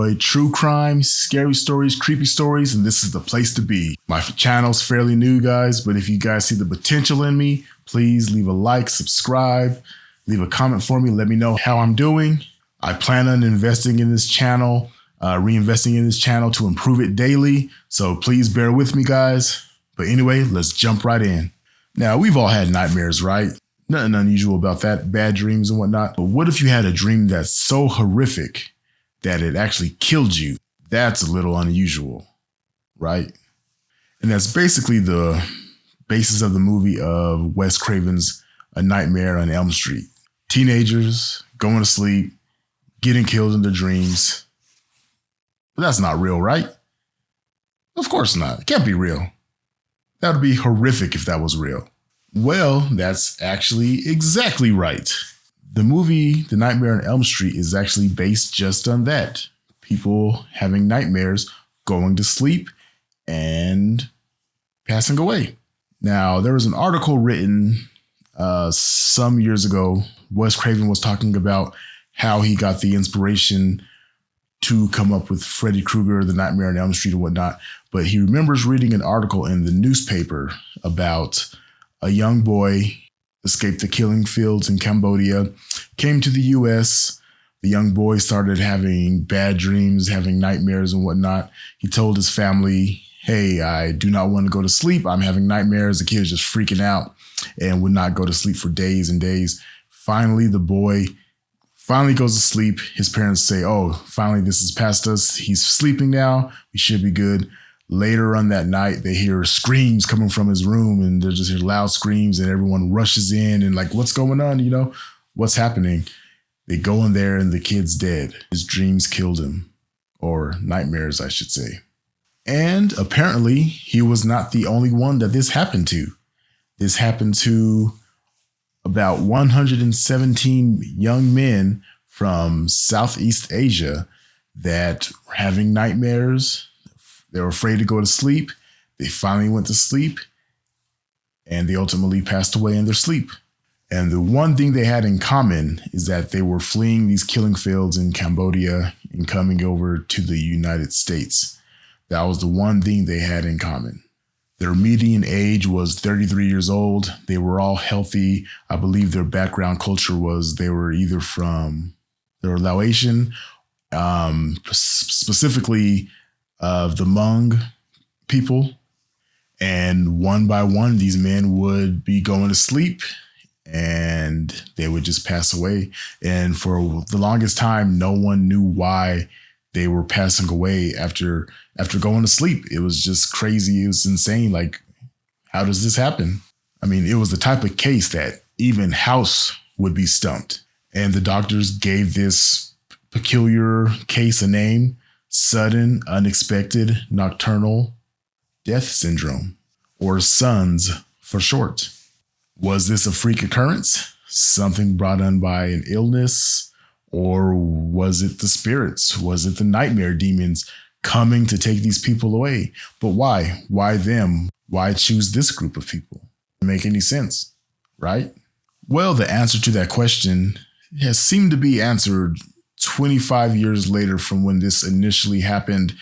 enjoy true crime, scary stories, creepy stories, and this is the place to be. My channel's fairly new, guys, but if you guys see the potential in me, please leave a like, subscribe, leave a comment for me. Let me know how I'm doing. I plan on investing in this channel, reinvesting in this channel to improve it daily. So please bear with me, guys. But anyway, let's jump right in. Now, we've all had nightmares, right? Nothing unusual about that, bad dreams and whatnot. But what if you had a dream that's so horrific that it actually killed you? That's a little unusual, right? And that's basically the basis of the movie of Wes Craven's A Nightmare on Elm Street. Teenagers going to sleep, getting killed in their dreams. But that's not real, right? Of course not. It can't be real. That would be horrific if that was real. Well, that's actually exactly right. The movie The Nightmare on Elm Street is actually based just on that. People having nightmares, going to sleep, and passing away. Now, there was an article written some years ago. Wes Craven was talking about how he got the inspiration to come up with Freddy Krueger, The Nightmare on Elm Street and whatnot. But he remembers reading an article in the newspaper about a young boy escaped the killing fields in Cambodia, came to the US. The young boy started having bad dreams, having nightmares and whatnot. He told his family, hey, I do not want to go to sleep. I'm having nightmares. The kid is just freaking out and would not go to sleep for days and days. Finally, the boy finally goes to sleep. His parents say, oh, finally, this is past us. He's sleeping now. We should be good. Later on that night, they hear screams coming from his room, and they just hear loud screams, and everyone rushes in and like, what's going on? You know, what's happening? They go in there and the kid's dead. His dreams killed him, or nightmares, I should say. And apparently he was not the only one that this happened to. This happened to about 117 young men from Southeast Asia that were having nightmares. They were afraid to go to sleep. They finally went to sleep, and they ultimately passed away in their sleep. And the one thing they had in common is that they were fleeing these killing fields in Cambodia and coming over to the United States. That was the one thing they had in common. Their median age was 33 years old. They were all healthy. I believe their background culture was they were Laotian, specifically of the Hmong people. And one by one, these men would be going to sleep and they would just pass away. And for the longest time, no one knew why they were passing away after going to sleep. It was just crazy. It was insane. Like, how does this happen? I mean, it was the type of case that even House would be stumped. And the doctors gave this peculiar case a name: sudden, unexpected, nocturnal death syndrome, or SUNS for short. Was this a freak occurrence? Something brought on by an illness? Or was it the spirits? Was it the nightmare demons coming to take these people away? But why? Why them? Why choose this group of people? Doesn't make any sense, right? Well, the answer to that question has seemed to be answered 25 years later from when this initially happened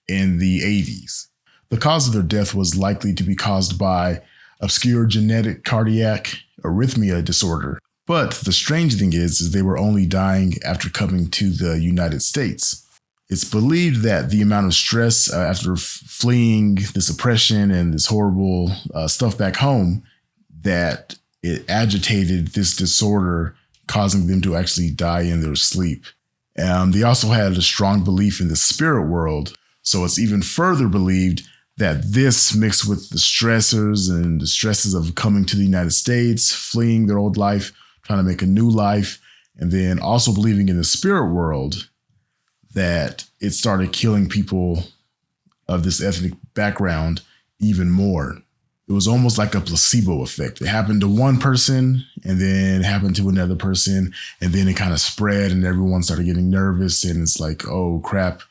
in the 80s. The cause of their death was likely to be caused by obscure genetic cardiac arrhythmia disorder. But the strange thing is they were only dying after coming to the United States. It's believed that the amount of stress after fleeing this oppression and this horrible stuff back home, that it agitated this disorder, causing them to actually die in their sleep. They also had a strong belief in the spirit world. So it's even further believed that this, mixed with the stressors and the stresses of coming to the United States, fleeing their old life, trying to make a new life, and then also believing in the spirit world, that it started killing people of this ethnic background even more. It was almost like a placebo effect. It happened to one person and then it happened to another person, and then it kind of spread and everyone started getting nervous, and it's like, oh crap,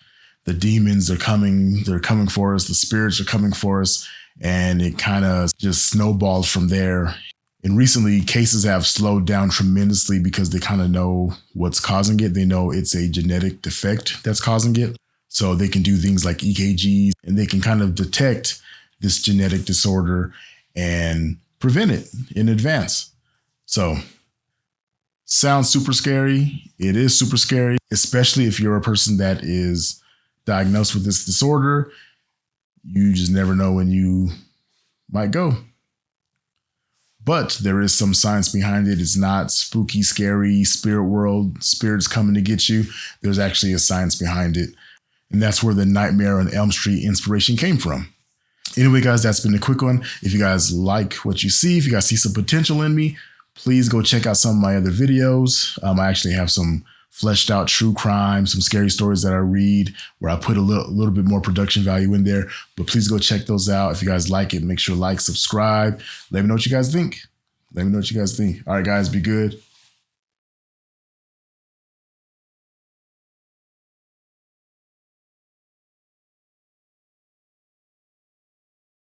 the demons are coming. They're coming for us. The spirits are coming for us. And it kind of just snowballs from there. And recently, cases have slowed down tremendously because they kind of know what's causing it. They know it's a genetic defect that's causing it. So they can do things like EKGs, and they can kind of detect this genetic disorder and prevent it in advance. So sounds super scary. It is super scary, especially if you're a person that is diagnosed with this disorder. You just never know when you might go. But there is some science behind it. It's not spooky, scary, spirit world, spirits coming to get you. There's actually a science behind it. And that's where the Nightmare on Elm Street inspiration came from. Anyway, guys, that's been a quick one. If you guys like what you see, if you guys see some potential in me, please go check out some of my other videos. I actually have some fleshed out true crime, some scary stories that I read where I put a little bit more production value in there. But please go check those out. If you guys like it, make sure to like, subscribe. Let me know what you guys think. All right, guys, be good.